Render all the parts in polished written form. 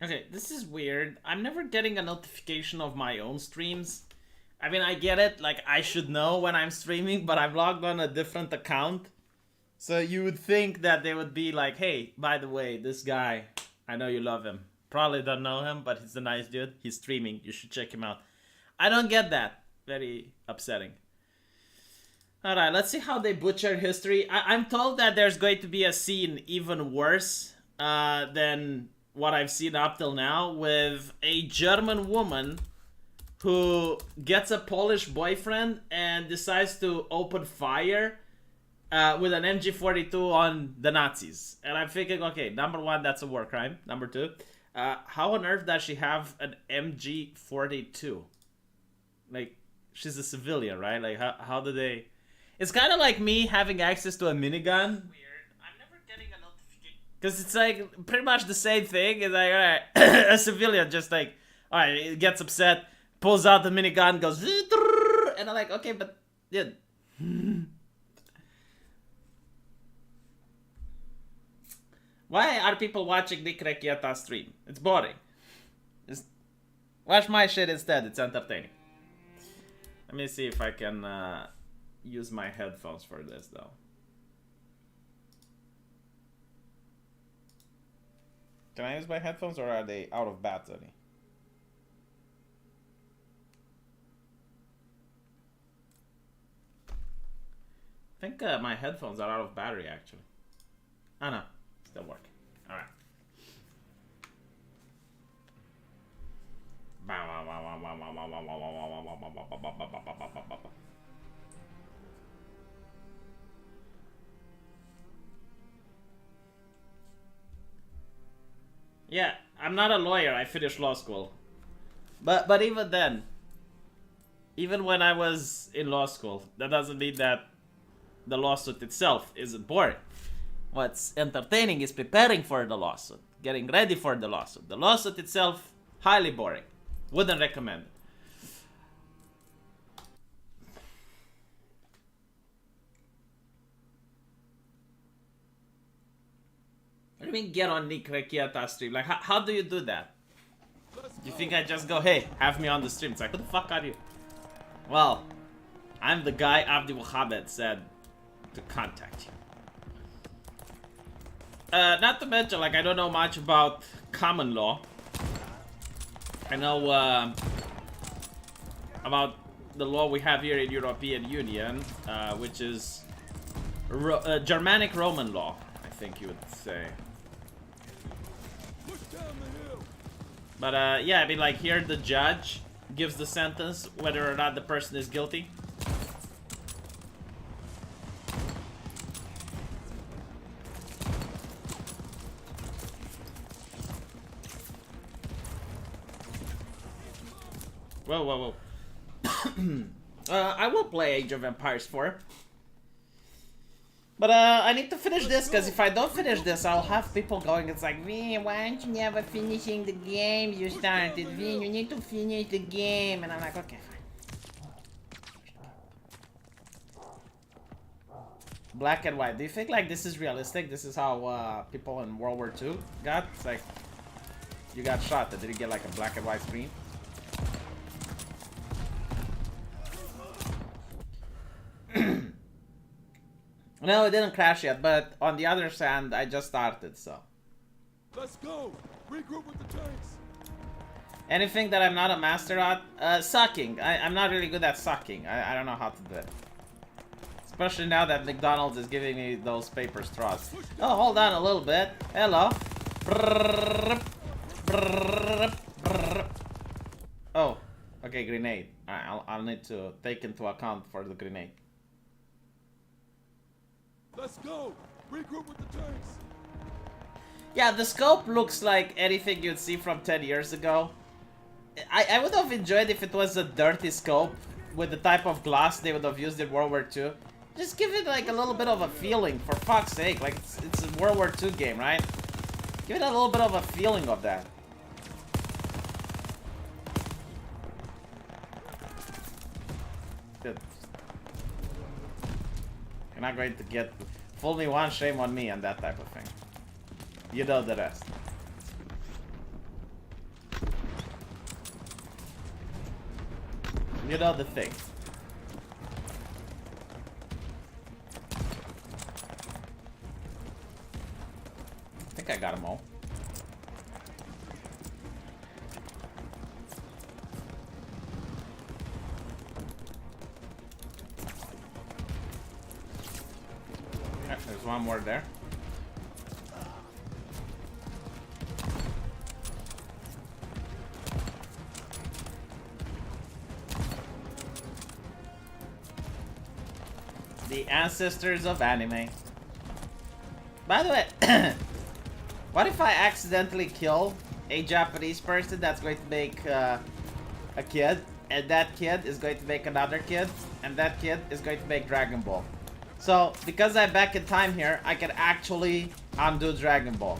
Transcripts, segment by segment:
Okay, this is weird. I'm never getting a notification of my own streams. I mean, I get it, like, I should know when I'm streaming, but I'm logged on a different account. So you would think that they would be like, hey, by the way, this guy, I know you love him. Probably don't know him, but he's a nice dude. He's streaming. You should check him out. I don't get that. Very upsetting. Alright, let's see how they butcher history. I'm told that there's going to be a scene even worse than what I've seen up till now, with a German woman who gets a Polish boyfriend and decides to open fire with an MG42 on the Nazis. And I'm thinking, okay, number one, that's a war crime. Number two, how on earth does she have an MG42? Like, she's a civilian, right? Like, how do they... It's kind of like me having access to a minigun. Weird. I'm never getting a notification. Because it's like pretty much the same thing. It's like, alright, a civilian just like, alright, it gets upset, pulls out the minigun, goes, and I'm like, okay, but, dude. Why are people watching Nick Rekieta stream? It's boring. Just watch my shit instead, it's entertaining. Let me see if I can use my headphones for this though. Can I use my headphones or are they out of battery? I think my headphones are out of battery actually. Oh no, still working. Alright. Yeah, I'm not a lawyer. I finished law school. But even then, even when I was in law school, that doesn't mean that the lawsuit itself isn't boring. What's entertaining is preparing for the lawsuit, getting ready for the lawsuit. The lawsuit itself, highly boring. Wouldn't recommend it. What do you mean get on Nick Rekieta stream? Like, how do you do that? You think I just go, hey, have me on the stream? It's like, who the fuck are you? Well, I'm the guy Abdi Mohammed said to contact you. Not to mention, like, I don't know much about common law. I know about the law we have here in European Union, which is Germanic Roman law, I think you would say. But yeah, I mean, like, here the judge gives the sentence whether or not the person is guilty. Whoa, whoa, whoa. I will play Age of Empires 4. But I need to finish this, because if I don't finish this, I'll have people going, it's like, Vin, why aren't you never finishing the game you started? Vin, you need to finish the game. And I'm like, okay, fine. Black and white. Do you think, like, this is realistic? This is how people in World War II got? It's like, you got shot, but did you get, like, a black and white screen? No, it didn't crash yet, but on the other hand, I just started, so. Let's go. Regroup with the tanks. Anything that I'm not a master at? Sucking. I'm not really good at sucking. I don't know how to do it. Especially now that McDonald's is giving me those paper straws. Oh, hold on a little bit. Hello. Oh, okay, grenade. I'll need to take into account for the grenade. Let's go. Regroup with the tanks. Yeah, the scope looks like anything you'd see from 10 years ago. I would have enjoyed if it was a dirty scope with the type of glass they would have used in World War II. Just give it like a little bit of a feeling, for fuck's sake. Like, it's a World War II game, right? Give it a little bit of a feeling of that. Good. You're not going to get... Fool me once, shame on me, and that type of thing. You know the rest. You know the thing. I think I got them all. Yeah, there's one more there. The ancestors of anime. By the way, what if I accidentally kill a Japanese person that's going to make a kid, and that kid is going to make another kid, and that kid is going to make Dragon Ball? So, because I'm back in time here, I can actually undo Dragon Ball.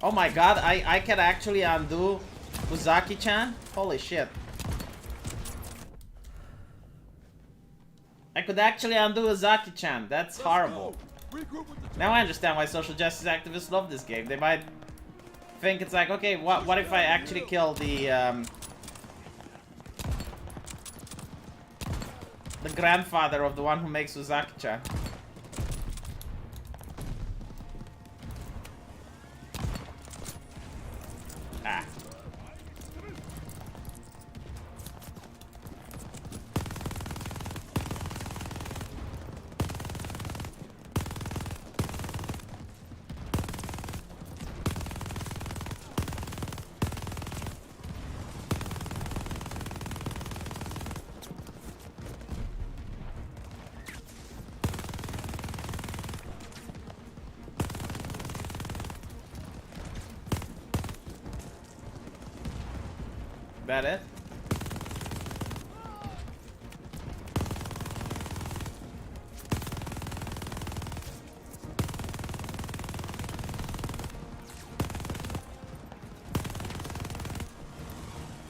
Oh my god, I can actually undo Uzaki-chan? Holy shit. I could actually undo Uzaki-chan. That's horrible. Now I understand why social justice activists love this game. They might think it's like, okay, what if I actually kill the grandfather of the one who makes Uzaki-chan? Ah. That it?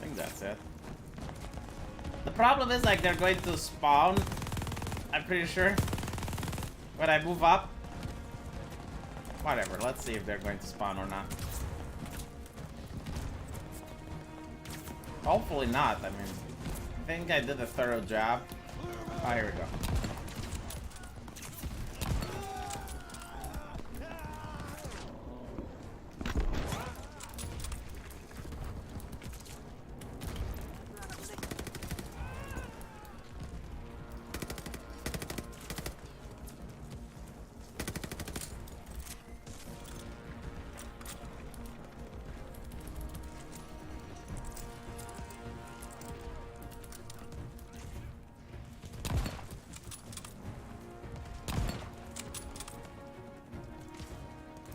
I think that's it. The problem is, like, they're going to spawn, I'm pretty sure, when I move up. Whatever, let's see if they're going to spawn or not. Hopefully not. I mean, I think I did a thorough job. Oh, here we go.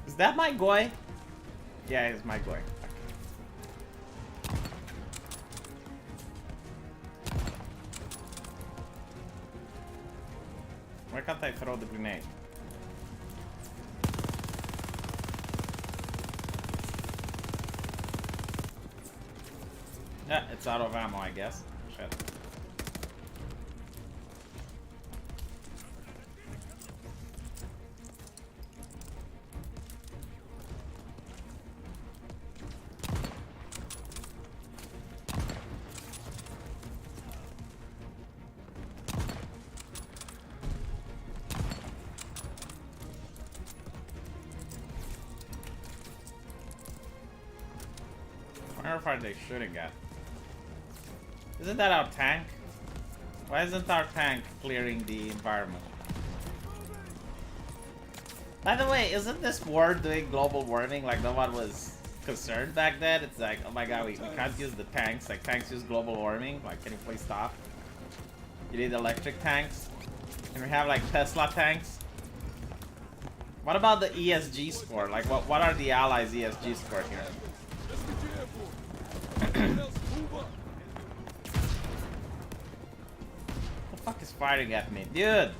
Is that my Goy? Yeah, it's my Goy. Why can't I throw the grenade? Yeah, it's out of ammo, I guess. Shit. Where are they shooting at? Isn't that our tank? Why isn't our tank clearing the environment? By the way, isn't this war doing global warming? Like, no one was concerned back then? It's like, oh my god, we can't use the tanks. Like, tanks use global warming. Like, can you please stop? You need electric tanks? Can we have, like, Tesla tanks? What about the ESG score? Like, what are the allies' ESG score here? What the fuck is firing at me? Dude!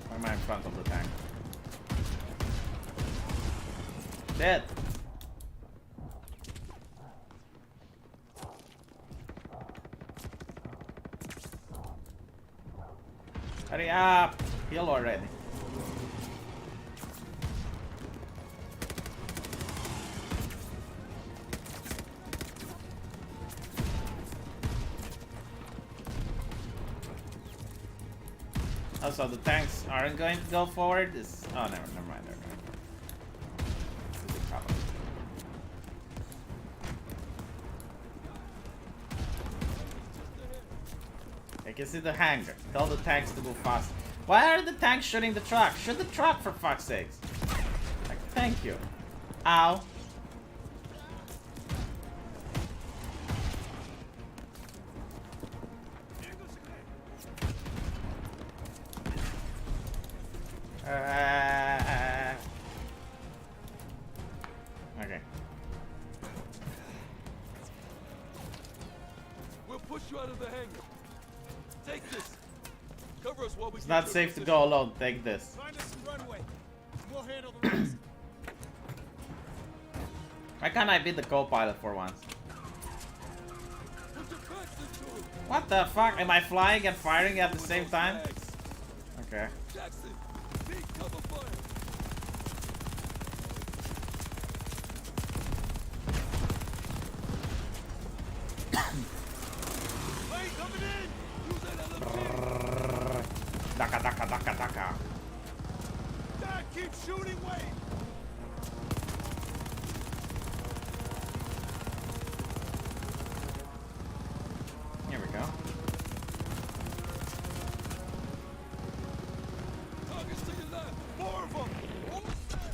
Why am I in front of the tank? Dead! Hurry up! Heal already. Also, the tanks aren't going to go forward. Oh, never mind. Never mind. I can see the hangar. Tell the tanks to move fast. Why are the tanks shooting the truck? Shoot the truck for fuck's sakes. Like, thank you. Ow. Okay. We'll push you out of the hangar. Take this. Cover us while we. It's not safe to go alone. Take this. Find us some runway. We'll handle the rest. Why can't I be the co-pilot for once? Put your backs into it. What the fuck? Am I flying and firing at the same time? Okay. Jackson, take cover fire. Plane coming in. Use that elevator. Daka daka daka daka. Dad, keep shooting. Wait. Here we go. Targets to your left. More of them. Almost there.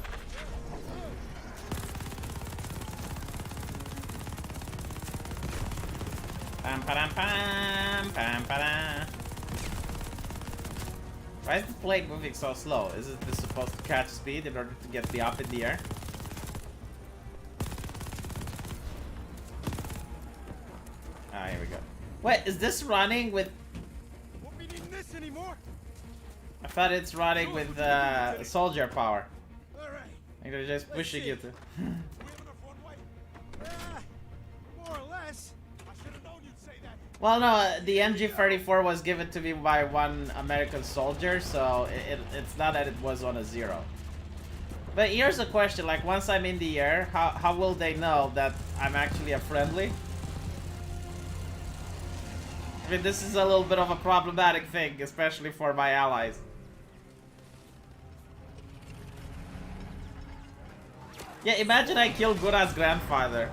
Pam pam pam pam pam. Why is the plane moving so slow? Isn't this supposed to catch speed in order to get me up in the air? Ah, here we go. Wait, is this running with... Won't be needing this anymore. I thought it's running with soldier power. All right. Like they're just pushing you to... We have enough runway. More or less. I should have known you'd say that. Well, no, the MG-34 was given to me by one American soldier, so it's not that it was on a 0. But here's a question, like, once I'm in the air, how will they know that I'm actually a friendly? I mean, this is a little bit of a problematic thing, especially for my allies. Yeah, imagine I kill Gura's grandfather.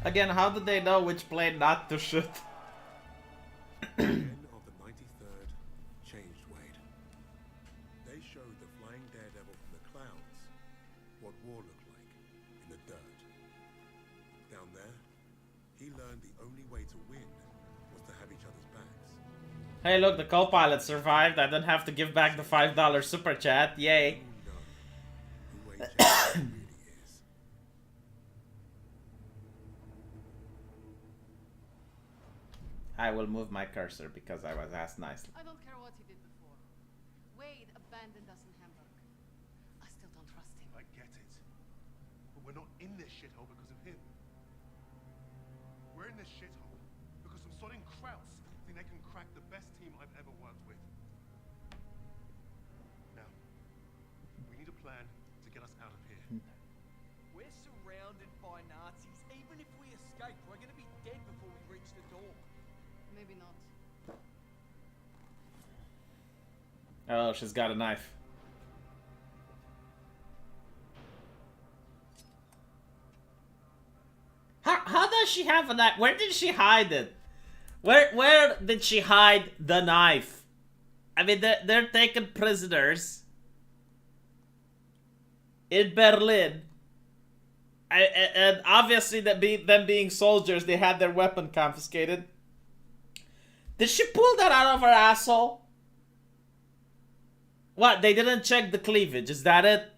Again, how do they know which plane not to shoot? Men of the 93rd changed, Wade. They showed the flying daredevil from the clouds what war looked like in the dirt. Down there, he learned the only way to win was to have each other's backs. Hey, look, the co-pilot survived. I don't have to give back the $5 super chat. Yay. Who knows who Wade Jackson really is? I will move my cursor because I was asked nicely. I don't care what he did before. Wade abandoned us in Hamburg. I still don't trust him. I get it. But we're not in this shithole because of him. We're in this shithole because some sodding Krauts think they can crack the best team I've ever worked with. Now, we need a plan to get us out of here. We're surrounded by Nazis. Even if we escape, we're gonna be dead before we reach the door. Maybe not. Oh, she's got a knife. How does she have a knife? Where did she hide it? Where did she hide the knife? I mean, they're taken prisoners in Berlin. And obviously, them being soldiers, they had their weapon confiscated. Did she pull that out of her asshole? What? They didn't check the cleavage. Is that it?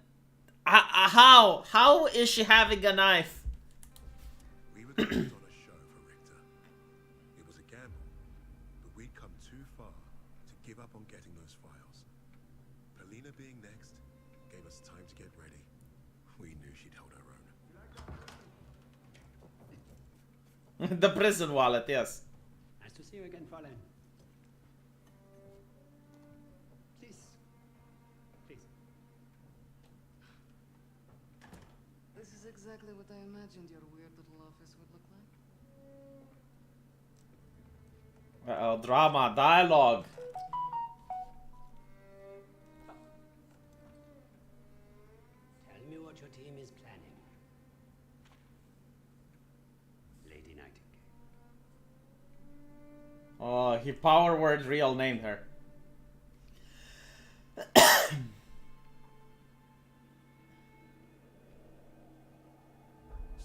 How? How is she having a knife? We were going on a show for Richter. It was a gamble, but we'd come too far to give up on getting those files. Polina being next gave us time to get ready. We knew she'd hold her own. The prison wallet, yes. Nice to see you again, Fräulein. Please. Please. This is exactly what I imagined your weird little office would look like. Uh-oh, drama, dialogue. Tell me what your team is planning. Lady Nightingale. Oh, he power word real named her.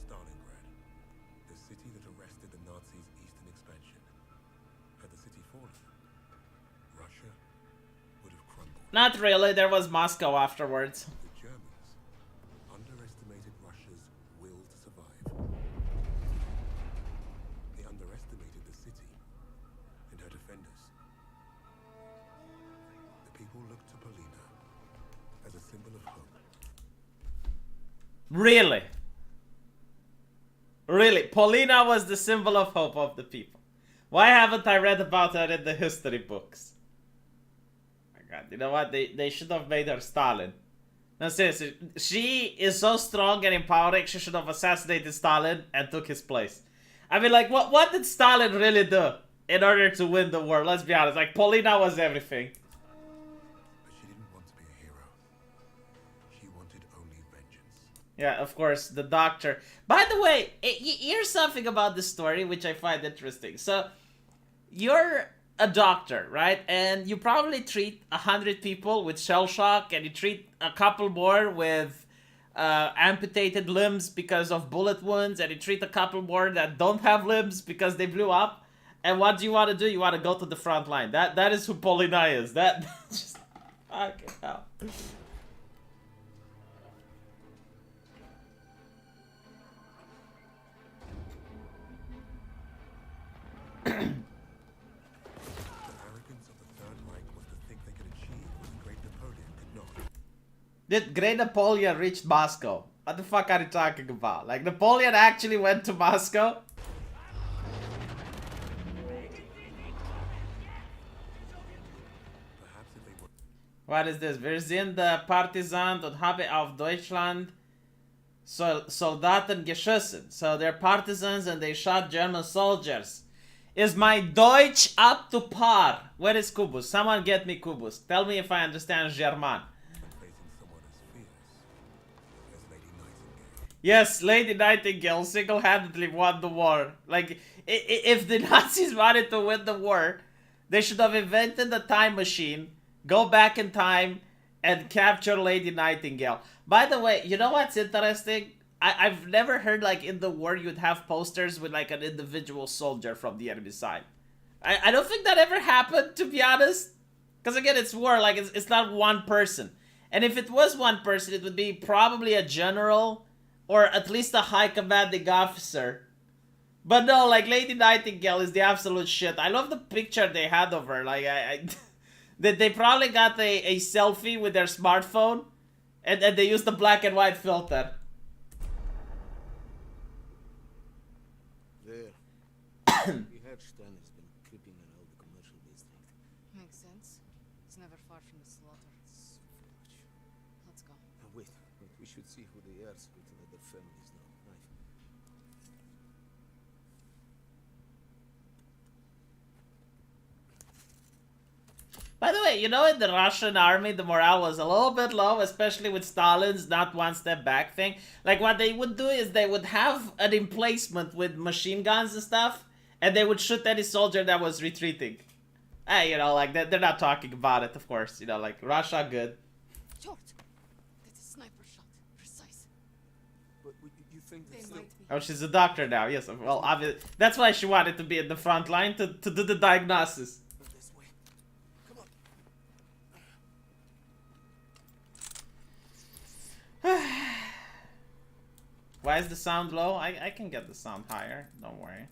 Stalingrad, the city that arrested the Nazis' eastern expansion. Had the city fallen, Russia would have crumbled. Not really, there was Moscow afterwards. The Germans underestimated Russia's will to survive. They underestimated the city and her defenders. The people looked to Polina as a symbol of hope. Really? Really? Polina was the symbol of hope of the people. Why haven't I read about her in the history books? My god, you know what? They should have made her Stalin. No, seriously. She is so strong and empowering, she should have assassinated Stalin and took his place. I mean, like, what did Stalin really do in order to win the war? Let's be honest. Like, Polina was everything. But she didn't want to be a hero. She wanted only vengeance. Yeah, of course, the doctor. By the way, here's something about this story which I find interesting. So, you're a doctor, right? And you probably treat 100 people with shell shock, and you treat a couple more with amputated limbs because of bullet wounds, and you treat a couple more that don't have limbs because they blew up. And what do you want to do? You want to go to the front line. That is who Polina is. That just fucking hell. The arrogance of the Third Reich was to think they could achieve what the great Napoleon could not. Did Great Napoleon reach Moscow? What the fuck are you talking about? Like, Napoleon actually went to Moscow? Perhaps if they were What is this? Wir sind Partisan und habe auf Deutschland Soldaten geschossen. So they're partisans and they shot German soldiers. Is my Deutsch up to par? Where is Kubus? Someone get me Kubus. Tell me if I understand German. facing someone as fierce as Lady Nightingale. Yes, Lady Nightingale single-handedly won the war. Like, if the Nazis wanted to win the war, they should have invented a time machine, go back in time, and capture Lady Nightingale. By the way, you know what's interesting? I've never heard, like, in the war you'd have posters with, like, an individual soldier from the enemy side. I don't think that ever happened, to be honest. Because, again, it's war. Like, it's not one person. And if it was one person, it would be probably a general or at least a high commanding officer. But no, like, Lady Nightingale is the absolute shit. I love the picture they had of her. Like, they probably got a selfie with their smartphone, and they used the black and white filter. There. We heard Stein has been creeping around the commercial district. Makes sense. It's never far from the slaughter. So much. Let's go. Wait. We should see who the heirs with other families now. Knife. By the way, you know, in the Russian army, the morale was a little bit low, especially with Stalin's not one step back thing. Like, what they would do is they would have an emplacement with machine guns and stuff, and they would shoot any soldier that was retreating. Hey, you know, like, they're not talking about it, of course. You know, like, Russia, good. Short! That's a sniper shot. Precise. But you think They that's might be. Oh, she's a doctor now, yes. Well, obviously, that's why she wanted to be in the front line, to do the diagnosis. this way? Come on. Why is the sound low? I can get the sound higher. Don't worry.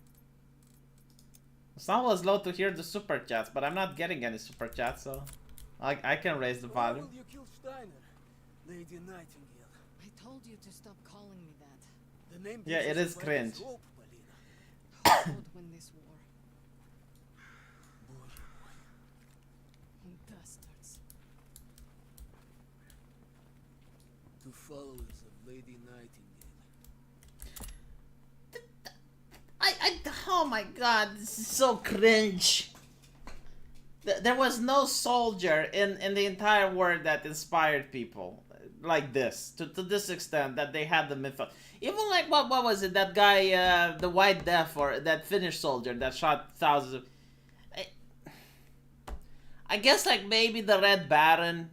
The sound was low to hear the super chats, but I'm not getting any super chats, so I can raise the Why volume. will you kill Steiner, Lady Nightingale? I told you to stop calling me that. The name Yeah, gives it us is a fighter's cringe. hope, Polina. Who would win this war? Boy, You bastards. to followers of Lady Nightingale. Oh my god, this is so cringe. There was no soldier in the entire world that inspired people like this, to this extent, that they had the myth. Even like, what was it, that guy, the White Death, or that Finnish soldier that shot thousands of... I guess like maybe the Red Baron,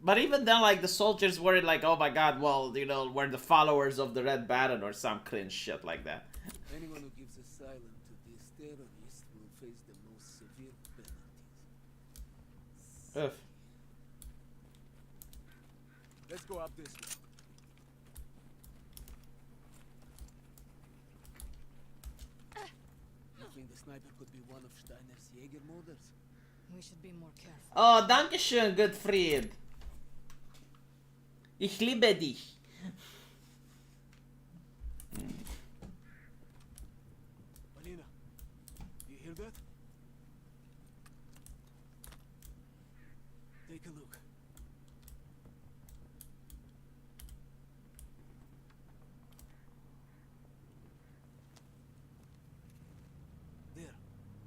but even then like the soldiers were like, oh my god, well, you know, we're the followers of the Red Baron or some cringe shit like that. Anyone who gives asylum to these terrorists will face the most severe penalties. Ugh. Let's go up this way. You think the sniper could be one of Steiner's Jäger models? We should be more careful. Oh, danke schön, Gottfried. Ich liebe dich. Polina, you hear that? Take a look. There,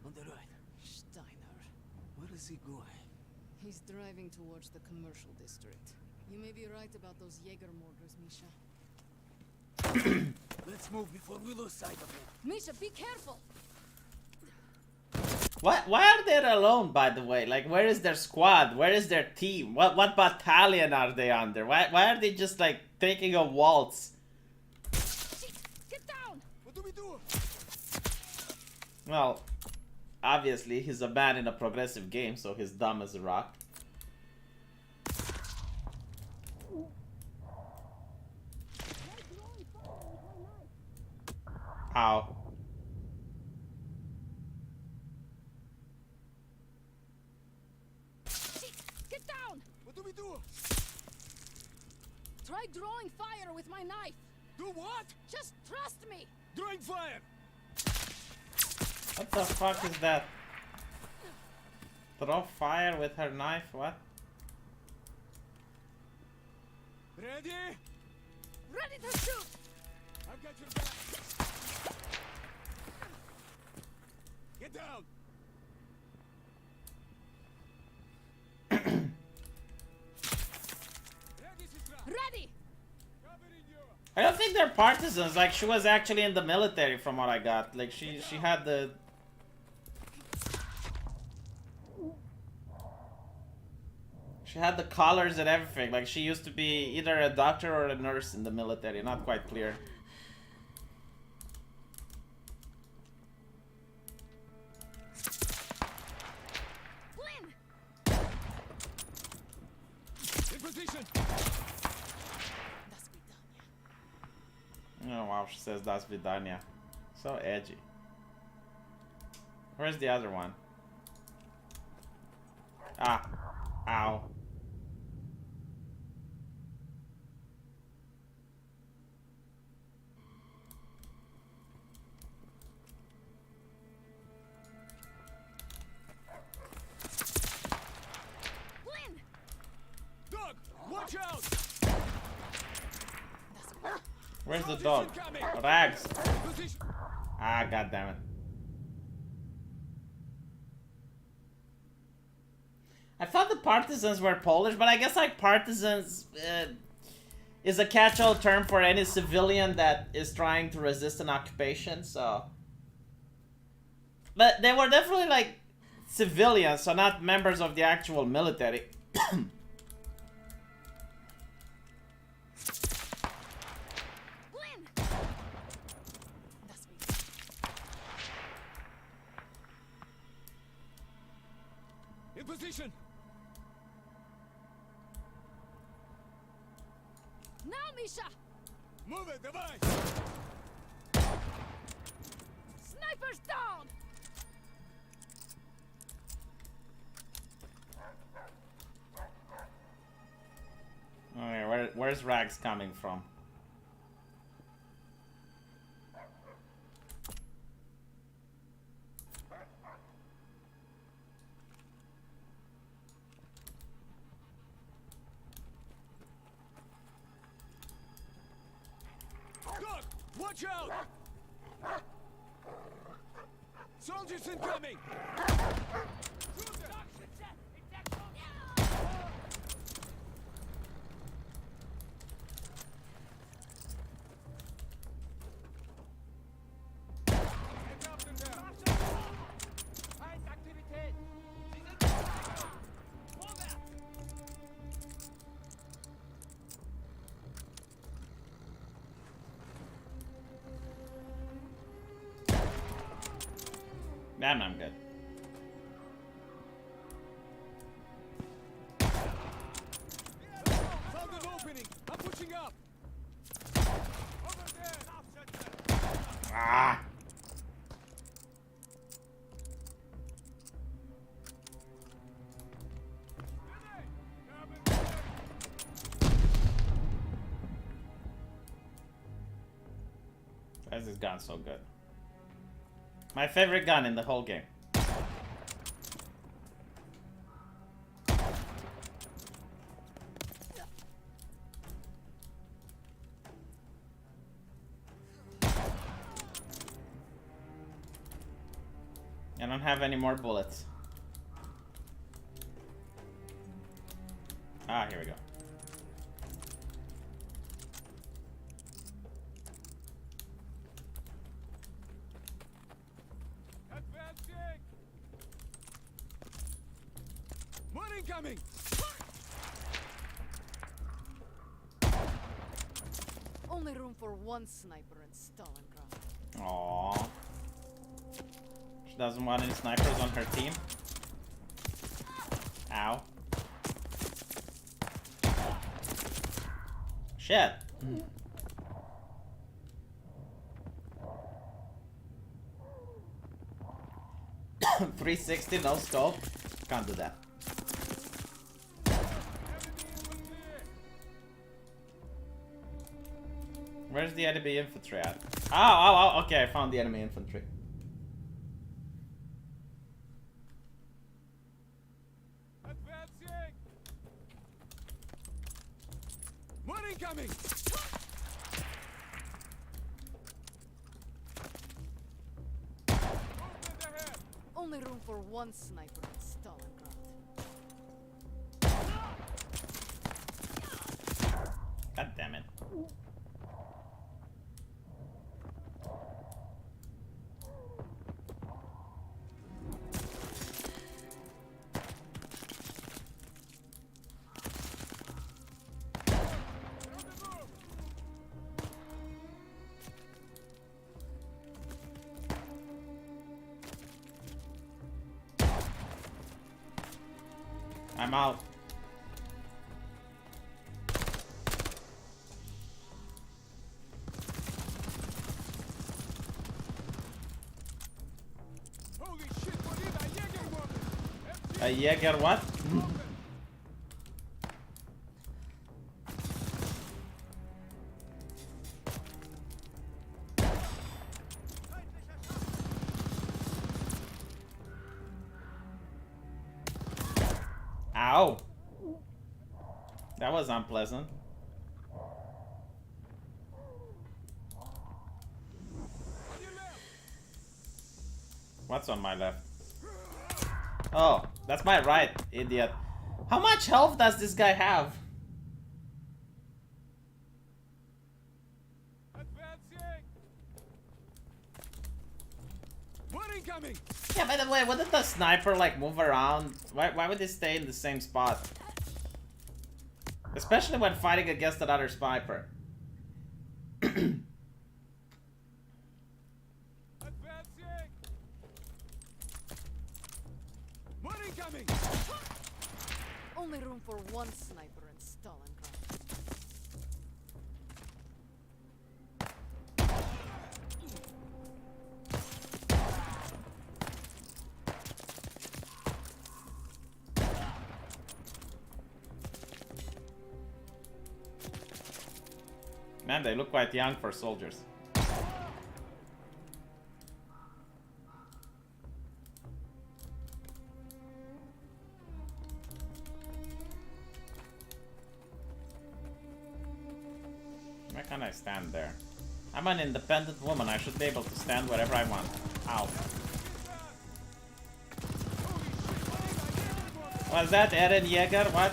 on the right. Steiner. Where is he going? He's driving towards the commercial district. You may be right about those Jaeger mortars, Misha. Let's move before we lose sight of him. Misha, be careful! Why are they alone, by the way? Like, where is their squad? Where is their team? What battalion are they under? Why are they just like taking a waltz? Shit! Get down! What do we do? Well, obviously he's a man in a progressive game, so he's dumb as a rock. Ow. Shit! Get down! What do we do? Try drawing fire with my knife! Do what? Just trust me! Drawing fire! What the fuck is that? Throw fire with her knife? What? Ready? Ready to shoot! I've got your back. Get down! Ready, sister! Ready! Covering you! I don't think they're partisans. Like, she was actually in the military, from what I got. Like, she had the... She had the collars and everything. Like, she used to be either a doctor or a nurse in the military. Not quite clear. Flynn! In position! Das Vidania. Oh, wow, she says das vidania. So edgy. Where's the other one? Ah. Ow. Flynn! Dog! Watch out! Where's the dog? Rags. Position! Ah, goddammit. I thought the partisans were Polish, but I guess like partisans is a catch-all term for any civilian that is trying to resist an occupation, so... But they were definitely like civilians, so not members of the actual military. Flynn! Das Vidania. In position! Now, Misha! Move it, давай! Sniper's down! Okay, where's Rags coming from? Look! Watch out! Soldiers incoming! Feindaktivität! Sie sind vorwärts! Damn, I'm good. Found an opening! I'm pushing up! Over there! Ah! Why is this gun so good? My favorite gun in the whole game. I don't have any more bullets. Ah, here we go. Advancing! More incoming! Only room for one sniper in Stalingrad. Aww. She doesn't want any snipers on her team. Ow. Shit. 360, no scope. Can't do that. Where's the enemy infantry at? Oh, okay, I found the enemy infantry. Advancing! More incoming! Movement ahead! Only room for one sniper in Stalingrad. God damn it. I'm out. Holy shit, what is a Jäger woman? A Jäger what? Ow! That was unpleasant. What's on my left? Oh, that's my right, idiot. How much health does this guy have? Advancing! More incoming! Yeah, by the way, wouldn't the sniper like move around? Why would they stay in the same spot? Especially when fighting against another sniper. Advancing! More incoming! Only room for one sniper in Stalingrad. Man, they look quite young for soldiers. Why can't I stand there? I'm an independent woman. I should be able to stand wherever I want. Ow. Was that Eren Yeager? What?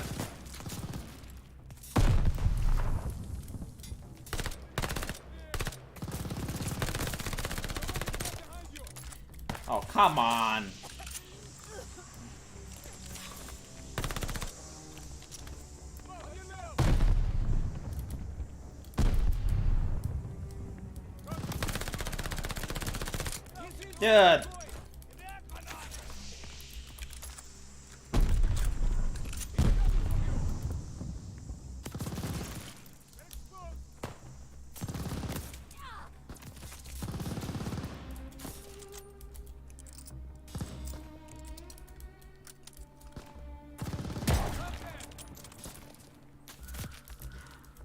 Oh, come on. Dude.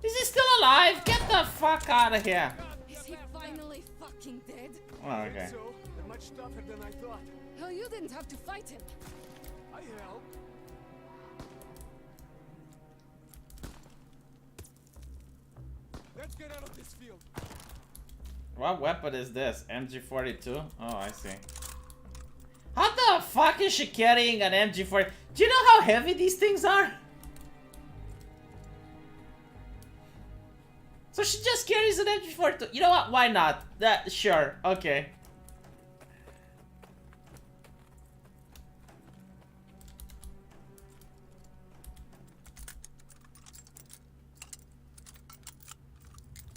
Is he still alive? Get the fuck out of here. Is he finally fucking dead? Oh, okay. So, they're much tougher than I thought. Hell, you didn't have to fight him. I help. Let's get out of this field. What weapon is this? MG42? Oh, I see. How the fuck is she carrying an MG40? Do you know how heavy these things are? So she just carries an MG42. You know what? Why not? Sure. Okay.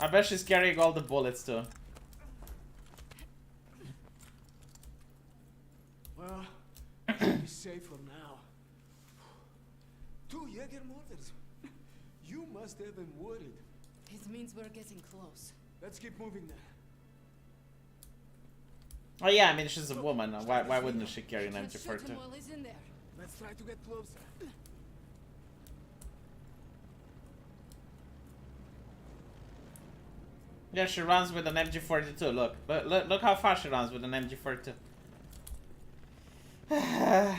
I bet she's carrying all the bullets too. Well, should be safe for now. 2 Jaeger mortars. You must have been worried. It means we're getting close. Let's keep moving then. Oh yeah, I mean she's a woman. Why wouldn't she carry an Can't shoot MG42? him while he's in there. Let's try to get closer. Yeah, she runs with an MG42. Look how fast she runs with an MG42. I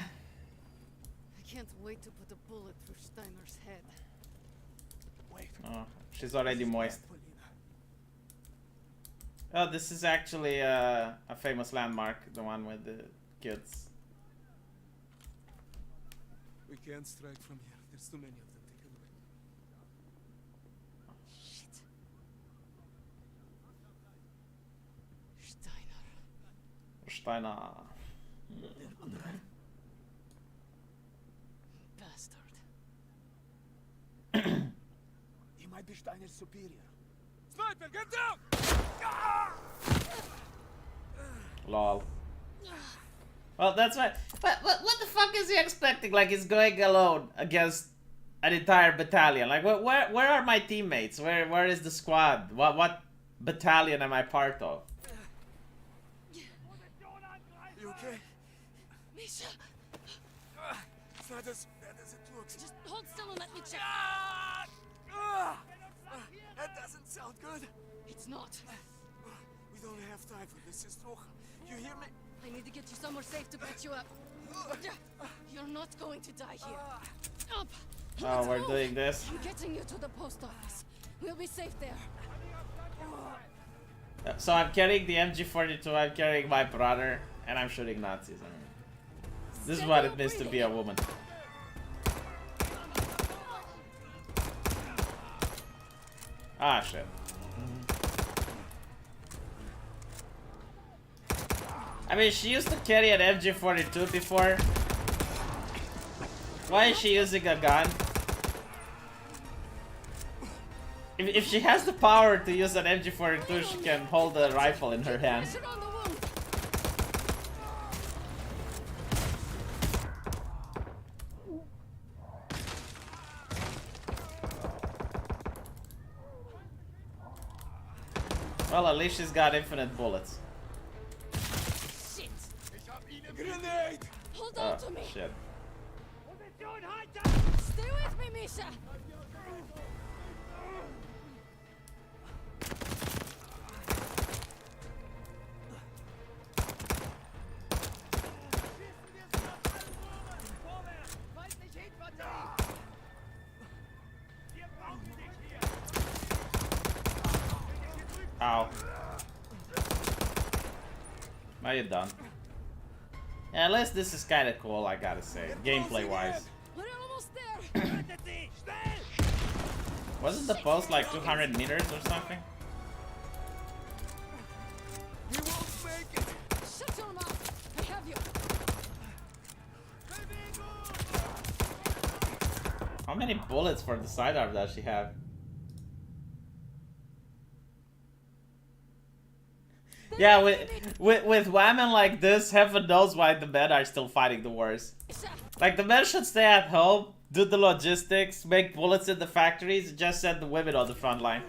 can't wait to put a bullet through Steiner's head. Wait. Oh, she's already moist. Oh, this is actually a famous landmark, the one with the kids. We can't strike from here. There's too many of them. Take a look. Shit. Steiner. Steiner. Bastard. He might be Steiner's superior. Sniper, get down! Lol. Well, that's right. But what the fuck is he expecting? Like he's going alone against an entire battalion. Like where are my teammates? Where is the squad? What battalion am I part of? You okay? Misha, It's not as bad as it looks. just hold still and let me check. That doesn't sound good. It's not. We don't have time for this, Estroja. You hear me? I need to get you somewhere safe to patch you up. You're not going to die here. Up! Oh, Let's we're move. doing this. I'm getting you to the post office. We'll be safe there. So I'm carrying the MG42. I'm carrying my brother, and I'm shooting Nazis. I mean, this is what it means to be a woman. Ah, shit. I mean, she used to carry an MG42 before. Why is she using a gun? If she has the power to use an MG42, she can hold a rifle in her hand. Pressure on the wound. Well, at least she's got infinite bullets. Shit! Grenade! Hold on to me. Shit. Stay with me, Misha. Are you done? Yeah, at least this is kind of cool, I gotta say, gameplay wise. We're almost there. Wasn't the post like 200 meters or something? We won't make it. Shut your mouth. I have you. How many bullets for the sidearm does she have? Yeah, with women like this, heaven knows why the men are still fighting the wars. Like, the men should stay at home, do the logistics, make bullets in the factories, and just send the women on the front line.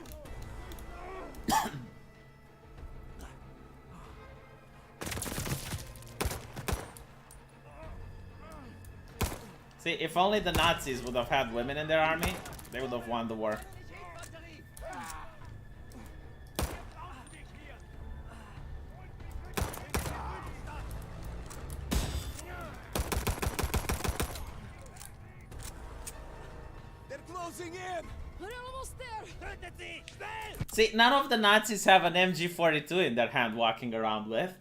See, if only the Nazis would have had women in their army, they would have won the war. They're closing in. We're almost there. See, none of the Nazis have an MG42 in their hand walking around with.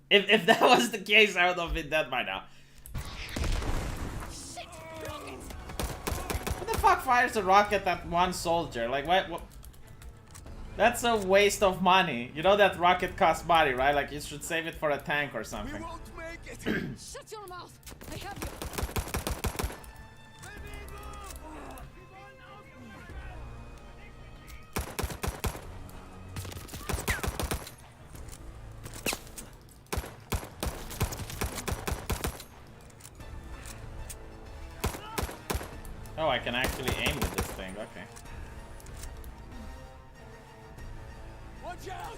If that was the case, I would have been dead by now. Shit, rockets. Who the fuck fires a rocket at one soldier? Like, what? That's a waste of money. You know that rocket costs money, right? Like, you should save it for a tank or We something. won't make it. Shut your mouth. I have you. Oh, I can actually aim with this thing. Okay. Watch out.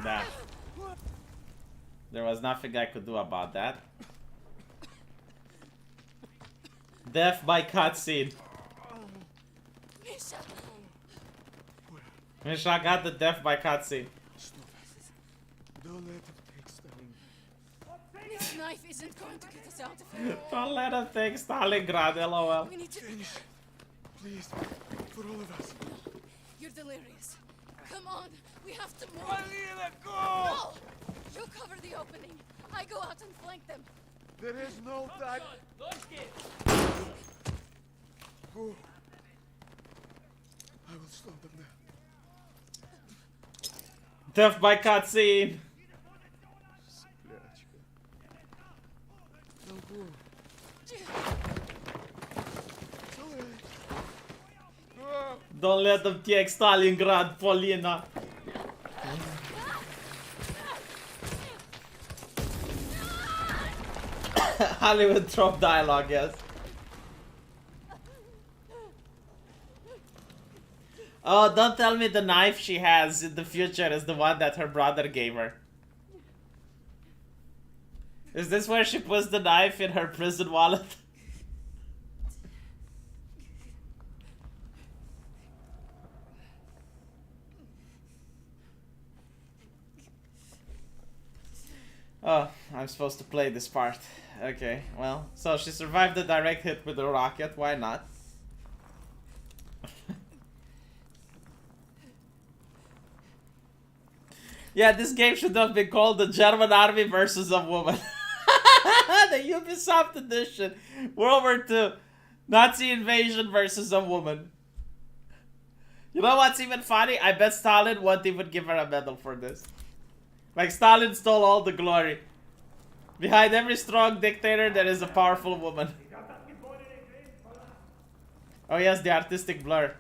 Nah. There was nothing I could do about that. Death by cutscene. Misha. Misha got the death by cutscene. Don't let it take Stalin. This knife isn't going to get us out of here. Don't let him take Stalingrad, lol. We need to... Finish. Please. For all of us. You're delirious. Come on. We have to move. Alina, go! No! You cover the opening. I go out and flank them. There is no time. Go. I will stop them there. Death by cutscene. No go. Go. Don't let them take Stalingrad, Polina. Hollywood trope dialogue, yes. Oh, don't tell me the knife she has in the future is the one that her brother gave her. Is this where she puts the knife in her prison wallet? Oh, I'm supposed to play this part. Okay, well, so she survived the direct hit with the rocket, why not? Yeah, this game should have been called the German Army versus a Woman. The Ubisoft edition. World War II. Nazi invasion versus a woman. You know what's even funny? I bet Stalin won't even give her a medal for this. Like, Stalin stole all the glory. Behind every strong dictator, there is a powerful woman. Oh yes, the artistic blur.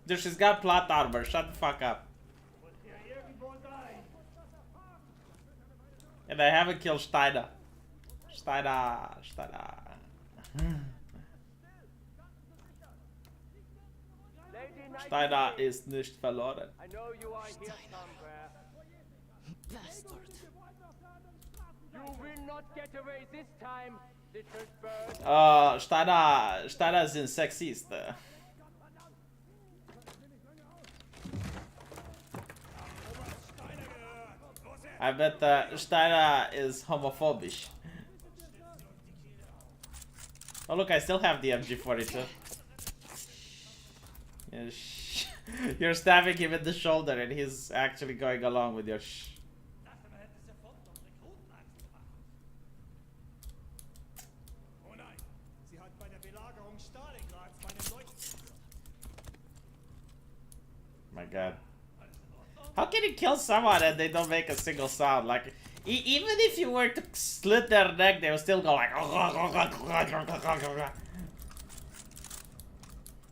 Dude, she's got plot armor. Shut the fuck up. And I haven't killed Steiner. Steiner. Steiner ist nicht verloren. I know you are here somewhere. Bastard. You will not get away this time, little bird. Steiner sind sexist. I bet Steiner is homophobisch. Oh look, I still have the MG42. Yeah, you're stabbing him in the shoulder and he's actually going along with your shh. Oh nein, sie hat bei der Belagerung Stalingrads meinen Leuten. My god. How can you kill someone and they don't make a single sound? Like, even if you were to slit their neck, they will still go like...